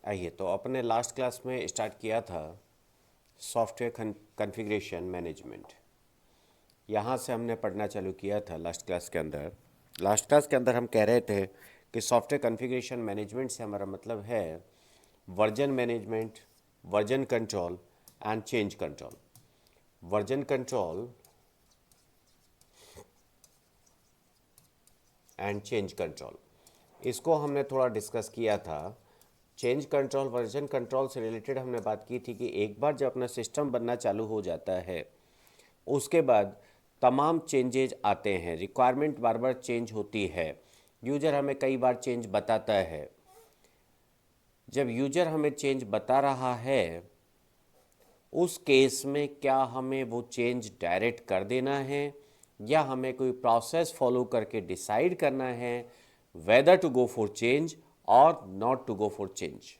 आइए, तो अपने लास्ट क्लास में स्टार्ट किया था सॉफ्टवेयर कॉन्फ़िगरेशन मैनेजमेंट। यहाँ से हमने पढ़ना चालू किया था लास्ट क्लास के अंदर। लास्ट क्लास के अंदर हम कह रहे थे कि सॉफ्टवेयर कॉन्फ़िगरेशन मैनेजमेंट से हमारा मतलब है version management, version control and change control. Version control and change control, इसको हमने थोड़ा डिस्कस किया था। चेंज कंट्रोल, वर्जन कंट्रोल से रिलेटेड हमने बात की थी कि एक बार जब अपना सिस्टम बनना चालू हो जाता है उसके बाद तमाम चेंजेज आते हैं, रिक्वायरमेंट बार बार चेंज होती है, यूज़र हमें कई बार चेंज बताता है। जब यूज़र हमें चेंज बता रहा है उस केस में क्या हमें वो चेंज डायरेक्ट कर देना है या हमें कोई प्रोसेस फॉलो करके डिसाइड करना है whether to go for change और not to go for change.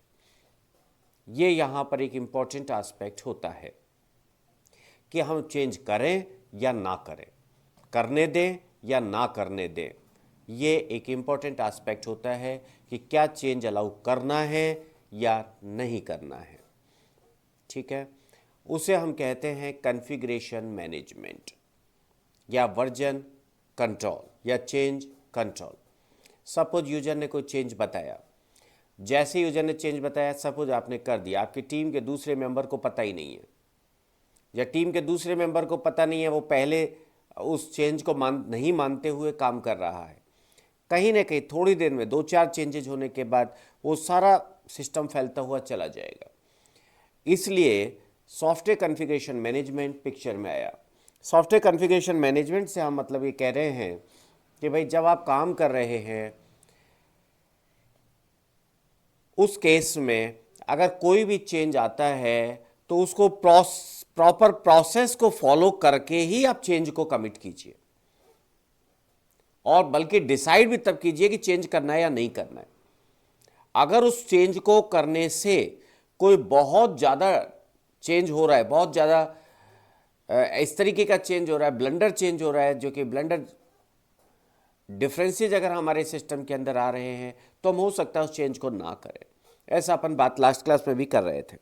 ये यहाँ पर एक इम्पॉर्टेंट एस्पेक्ट होता है कि हम चेंज करें या ना करें, करने दें या ना करने दें। ये एक इम्पॉर्टेंट एस्पेक्ट होता है कि क्या चेंज अलाउ करना है या नहीं करना है। ठीक है, उसे हम कहते हैं कॉन्फ़िगरेशन मैनेजमेंट या वर्जन कंट्रोल या चेंज कंट्रोल। सपोज यूजर ने कोई चेंज बताया, जैसे यूजर ने चेंज बताया, सपोज आपने कर दिया, आपकी टीम के दूसरे मेंबर को पता ही नहीं है या टीम के दूसरे मेंबर को पता नहीं है, वो पहले उस चेंज को नहीं मानते हुए काम कर रहा है। कहीं ना कहीं थोड़ी देर में दो चार चेंजेज होने के बाद वो सारा सिस्टम फैलता हुआ चला जाएगा। इसलिए सॉफ्टवेयर कॉन्फ़िगरेशन मैनेजमेंट पिक्चर में आया। सॉफ्टवेयर कॉन्फ़िगरेशन मैनेजमेंट से हम मतलब ये कह रहे हैं कि भाई जब आप काम कर रहे हैं उस केस में अगर कोई भी चेंज आता है तो उसको प्रॉपर प्रोसेस को फॉलो करके ही आप चेंज को कमिट कीजिए, और बल्कि डिसाइड भी तब कीजिए कि चेंज करना है या नहीं करना है। अगर उस चेंज को करने से कोई बहुत ज़्यादा चेंज हो रहा है, बहुत ज़्यादा इस तरीके का चेंज हो रहा है, ब्लंडर चेंज हो रहा है, जो कि ब्लंडर डिफरेंसेस अगर हमारे सिस्टम के अंदर आ रहे हैं तो हम हो सकता है उस चेंज को ना करें। ऐसा अपन बात लास्ट क्लास में भी कर रहे थे।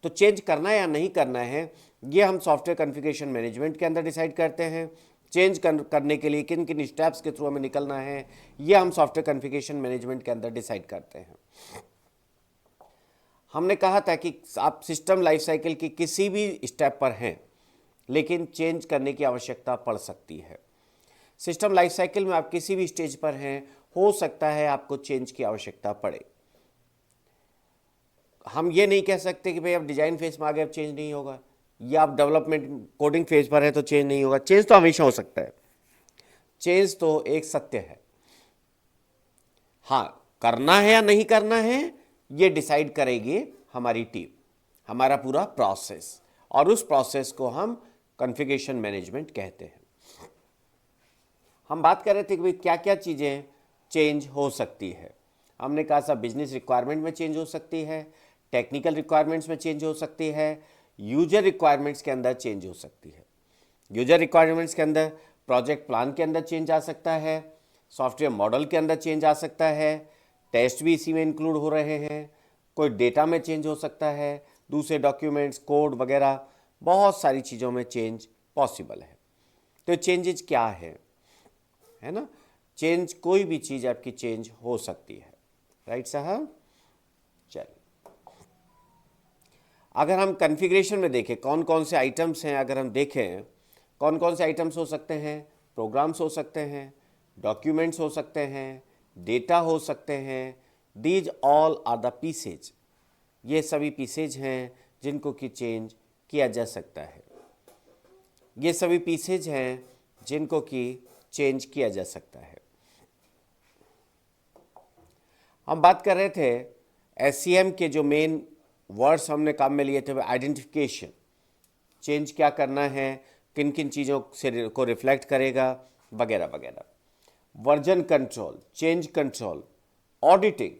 तो चेंज करना या नहीं करना है ये हम सॉफ्टवेयर कॉन्फ़िगरेशन मैनेजमेंट के अंदर डिसाइड करते हैं। चेंज करने के लिए किन किन स्टेप्स के थ्रू हमें निकलना है ये हम सॉफ्टवेयर कॉन्फ़िगरेशन मैनेजमेंट के अंदर डिसाइड करते हैं। हमने कहा था कि आप सिस्टम लाइफ साइकिल की किसी भी स्टेप पर हैं लेकिन चेंज करने की आवश्यकता पड़ सकती है। सिस्टम लाइफ साइकिल में आप किसी भी स्टेज पर हैं, हो सकता है आपको चेंज की आवश्यकता पड़े। हम ये नहीं कह सकते कि भाई अब डिजाइन फेज में आ गए अब चेंज नहीं होगा, या आप डेवलपमेंट कोडिंग फेज पर है तो चेंज नहीं होगा। चेंज तो हमेशा हो सकता है, चेंज तो एक सत्य है। हाँ, करना है या नहीं करना है ये डिसाइड करेगी हमारी टीम, हमारा पूरा प्रोसेस, और उस प्रोसेस को हम कॉन्फ़िगरेशन मैनेजमेंट कहते हैं। हम बात कर रहे थे कि भाई क्या क्या चीज़ें चेंज हो सकती है। हमने कहा सब बिजनेस रिक्वायरमेंट में चेंज हो सकती है, टेक्निकल रिक्वायरमेंट्स में चेंज हो सकती है, यूजर रिक्वायरमेंट्स के अंदर चेंज हो सकती है। यूजर रिक्वायरमेंट्स के अंदर प्रोजेक्ट प्लान के अंदर चेंज आ सकता है, सॉफ्टवेयर मॉडल के अंदर चेंज आ सकता है, टेस्ट भी इसी में इंक्लूड हो रहे हैं, कोई डेटा में चेंज हो सकता है, दूसरे डॉक्यूमेंट्स, कोड वगैरह, बहुत सारी चीज़ों में चेंज पॉसिबल है। तो चेंजेज क्या है ना, चेंज कोई भी चीज़ आपकी चेंज हो सकती है। राइट साहब? चलिए, अगर हम कॉन्फ़िगरेशन में देखें कौन कौन से आइटम्स हैं, अगर हम देखें कौन कौन से आइटम्स हो सकते हैं, प्रोग्राम्स हो सकते हैं, डॉक्यूमेंट्स हो सकते हैं, डेटा हो सकते हैं, these all are the pieces. ये सभी पीसेज हैं जिनको कि चेंज किया जा सकता है। ये सभी पीसेज हैं जिनको कि चेंज किया जा सकता है। हम बात कर रहे थे एससीएम के जो मेन वर्ड्स हमने काम में लिए थे वो आइडेंटिफिकेशन, चेंज क्या करना है, किन किन चीज़ों से को रिफ्लेक्ट करेगा, वगैरह वगैरह। Version control, change control, auditing,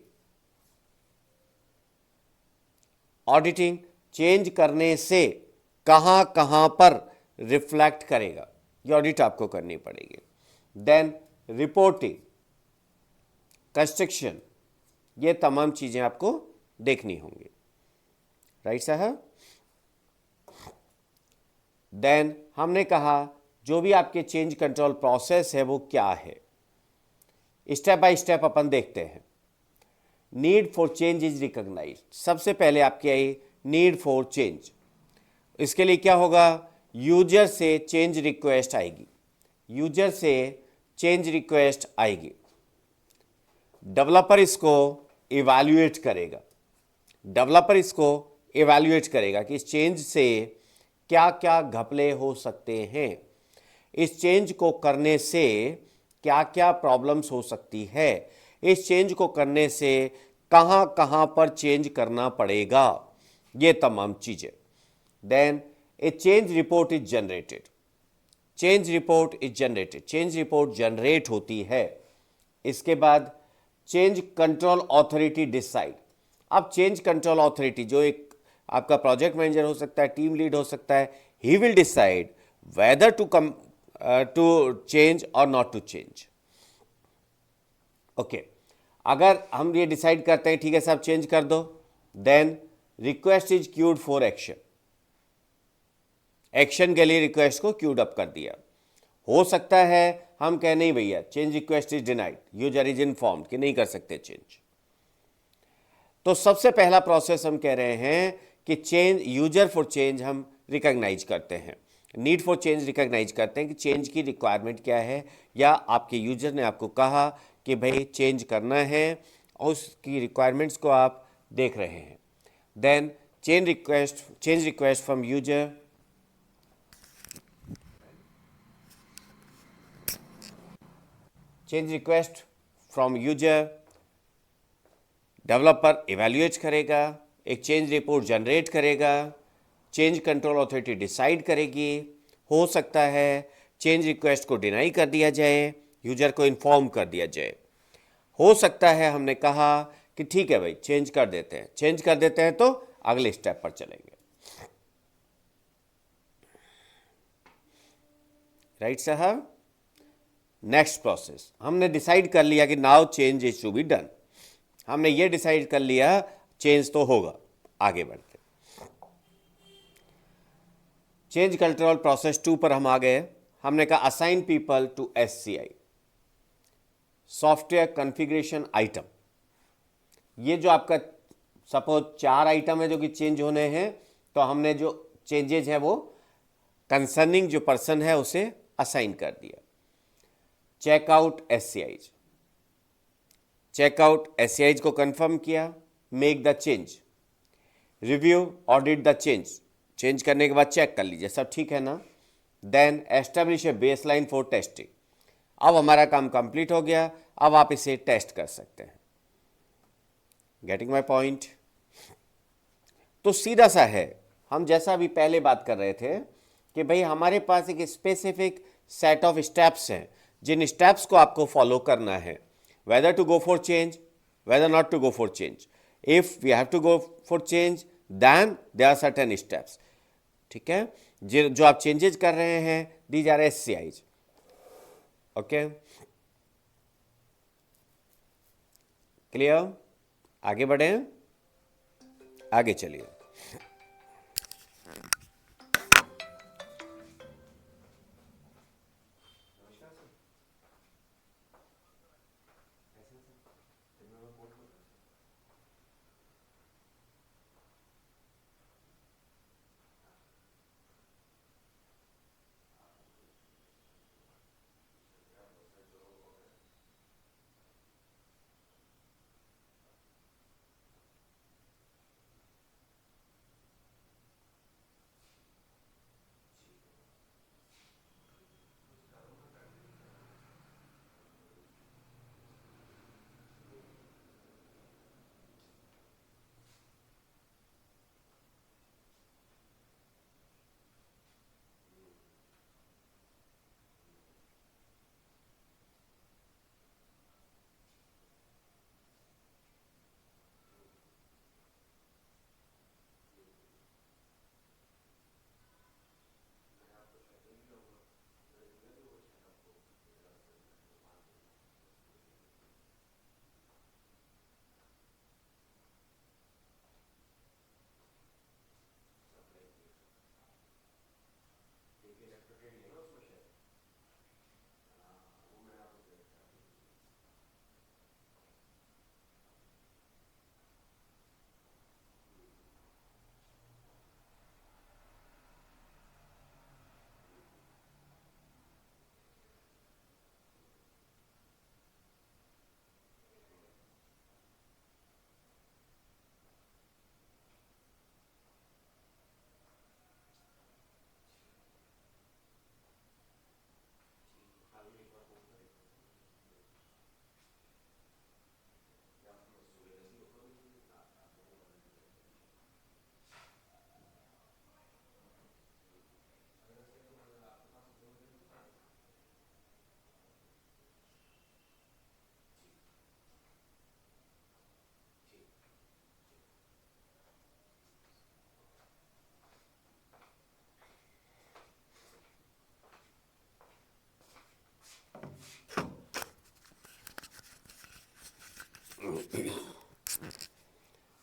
auditing change करने से कहाँ कहाँ पर रिफ्लेक्ट करेगा ये ऑडिट आपको करनी पड़ेगी। देन रिपोर्टिंग, कंस्ट्रक्शन, ये तमाम चीज़ें आपको देखनी होंगी। राइट साहब। देन हमने कहा जो भी आपके चेंज कंट्रोल प्रोसेस है वो क्या है, स्टेप बाय स्टेप अपन देखते हैं। Need for change is recognise. सबसे पहले आपकी आई नीड फॉर चेंज। इसके लिए क्या होगा, यूजर से चेंज रिक्वेस्ट आएगी, यूजर से चेंज रिक्वेस्ट आएगी, डेवलपर इसको इवैल्यूएट करेगा, डेवलपर इसको इवैल्यूएट करेगा कि इस चेंज से क्या क्या घपले हो सकते हैं, इस चेंज को करने से क्या क्या प्रॉब्लम्स हो सकती है, इस चेंज को करने से कहाँ कहाँ पर चेंज करना पड़ेगा, ये तमाम चीज़ें। Then a change report is generated, change report is generated, change report generate होती है। इसके बाद चेंज कंट्रोल ऑथोरिटी डिसाइड। अब चेंज कंट्रोल ऑथोरिटी जो एक आपका प्रोजेक्ट मैनेजर हो सकता है, टीम लीड हो सकता है, he will decide whether to change और नॉट टू चेंज। ओके, अगर हम ये डिसाइड करते हैं ठीक है साहब चेंज कर दो, then request is queued for action, action के लिए रिक्वेस्ट को क्यूड अप कर दिया। हो सकता है हम कहें नहीं भैया change request is denied, user is informed कि नहीं कर सकते चेंज। तो सबसे पहला प्रोसेस हम कह रहे हैं कि चेंज, यूजर फॉर चेंज हम रिकॉग्नाइज करते हैं, नीड फॉर चेंज रिकॉग्नाइज करते हैं कि चेंज की रिक्वायरमेंट क्या है, या आपके यूजर ने आपको कहा कि भाई चेंज करना है और उसकी रिक्वायरमेंट्स को आप देख रहे हैं। Then change request from user, change request from user, developer evaluate करेगा, एक चेंज रिपोर्ट जनरेट करेगा, चेंज कंट्रोल अथॉरिटी डिसाइड करेगी, हो सकता है चेंज रिक्वेस्ट को डिनाई कर दिया जाए, यूजर को इन्फॉर्म कर दिया जाए, हो सकता है हमने कहा कि ठीक है भाई चेंज कर देते हैं, चेंज कर देते हैं तो अगले स्टेप पर चलेंगे। राइट साहब। नेक्स्ट प्रोसेस हमने डिसाइड कर लिया कि now change is to be done, हमने ये डिसाइड कर लिया चेंज तो होगा, आगे बढ़ते चेंज कंट्रोल प्रोसेस 2 पर हम आ गए। हमने कहा assign people to SCI, software configuration item. ये जो आपका सपोज 4 आइटम है जो कि चेंज होने हैं, तो हमने जो चेंजेज है वो कंसर्निंग जो पर्सन है उसे असाइन कर दिया। चेकआउट SCIs, चेकआउट SCIs को कंफर्म किया, make the change, review audit the change, change करने के बाद चेक कर लीजिए सब ठीक है ना। Then establish a baseline for testing, अब हमारा काम कंप्लीट हो गया, अब आप इसे टेस्ट कर सकते हैं। Getting my point. तो सीधा सा है, हम जैसा अभी पहले बात कर रहे थे कि भाई हमारे पास एक स्पेसिफिक सेट ऑफ स्टेप्स हैं, जिन स्टेप्स को आपको फॉलो करना है, whether to go for change, whether not to go for change. If we have to go for change then there are certain steps, ठीक है, जो आप चेंजेस कर रहे हैं these are SCIs। Okay, clear. आगे बढ़े, आगे चलिए।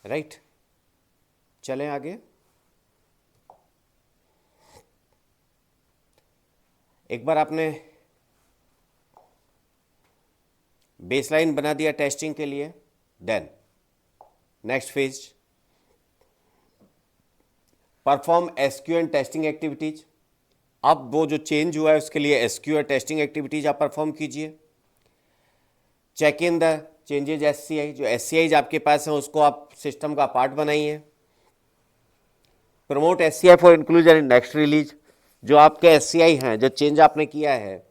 राइट, चलें आगे। एक बार आपने बेसलाइन बना दिया टेस्टिंग के लिए, then next phase, perform SQL testing activities. अब वो जो चेंज हुआ है उसके लिए एसक्यूएल टेस्टिंग एक्टिविटीज आप परफॉर्म कीजिए। Check in the changes SCI, जो एससीआईज आपके पास हैं उसको आप सिस्टम का पार्ट बनाइए। Promote SCI for inclusion in next release, जो आपके एससीआई हैं, जो चेंज आपने किया है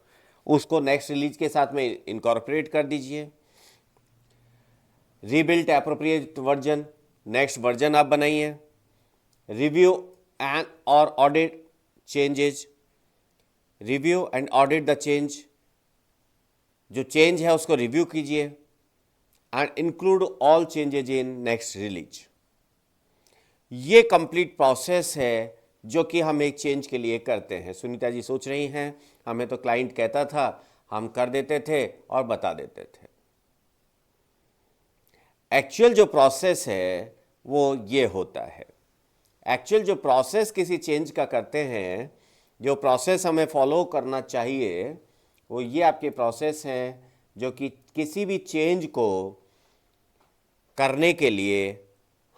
उसको नेक्स्ट रिलीज के साथ में इनकॉर्पोरेट कर दीजिए। Rebuilt appropriate version, next version आप बनाइए। रिव्यू एंड और audit changes, review and audit the change, जो चेंज है उसको रिव्यू कीजिए and include all changes in next release. ये कंप्लीट प्रोसेस है जो कि हम एक चेंज के लिए करते हैं। सुनीता जी सोच रही हैं हमें तो क्लाइंट कहता था, हम कर देते थे और बता देते थे। एक्चुअल जो प्रोसेस है वो ये होता है। एक्चुअल जो प्रोसेस किसी चेंज का करते हैं, जो प्रोसेस हमें फॉलो करना चाहिए वो ये आपके प्रोसेस हैं जो कि किसी भी चेंज को करने के लिए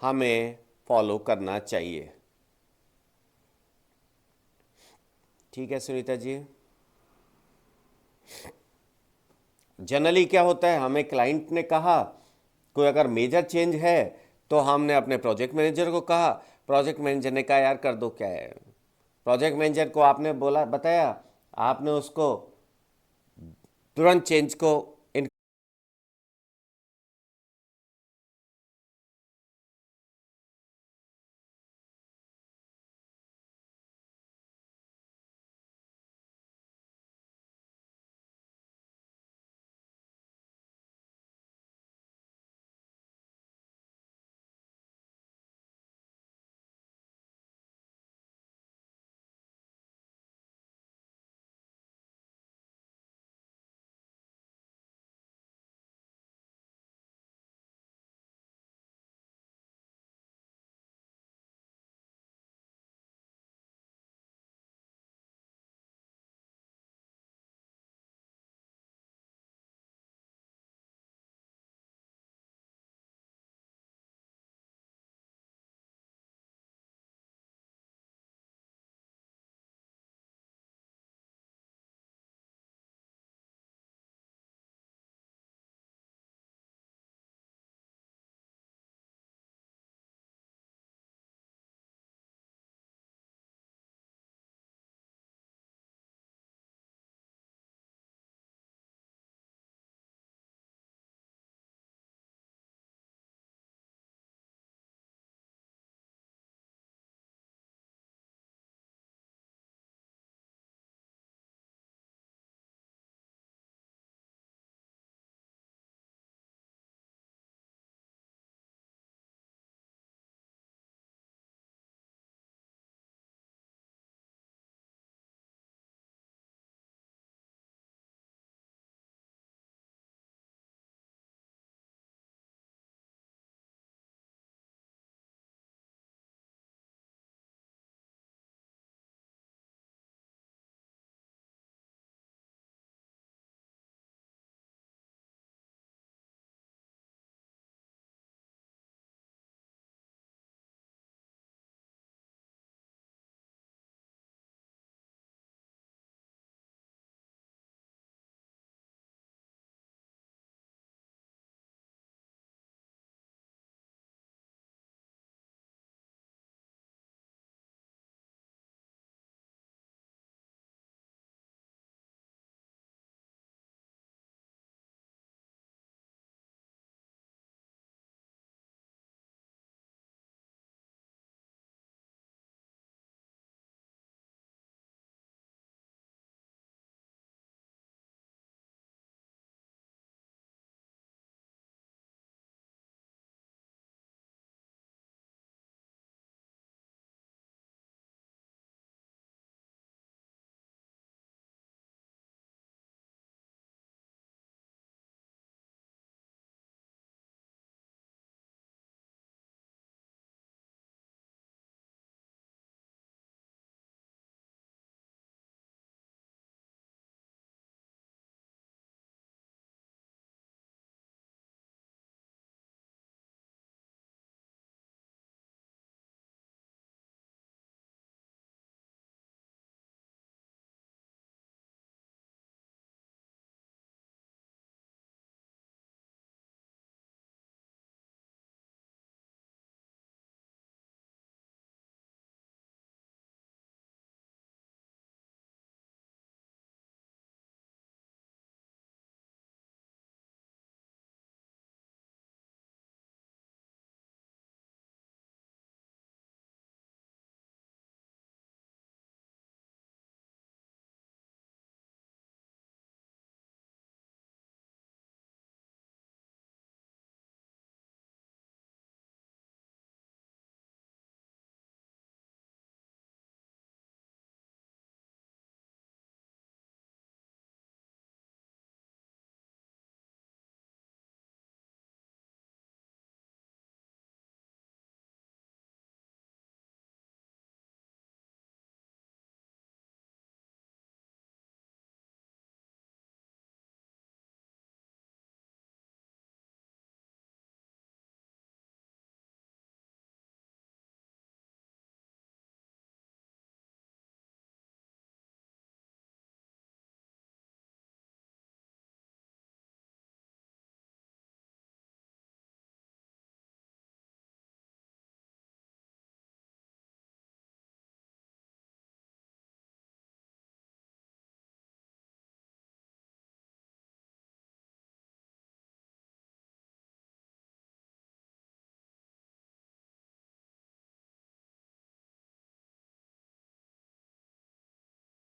हमें फॉलो करना चाहिए। ठीक है सुनीता जी। जनरली क्या होता है, हमें क्लाइंट ने कहा कोई अगर मेजर चेंज है तो हमने अपने प्रोजेक्ट मैनेजर को कहा, प्रोजेक्ट मैनेजर ने कहा यार कर दो, क्या है। प्रोजेक्ट मैनेजर को आपने बोला, बताया, आपने उसको तुरंत चेंज को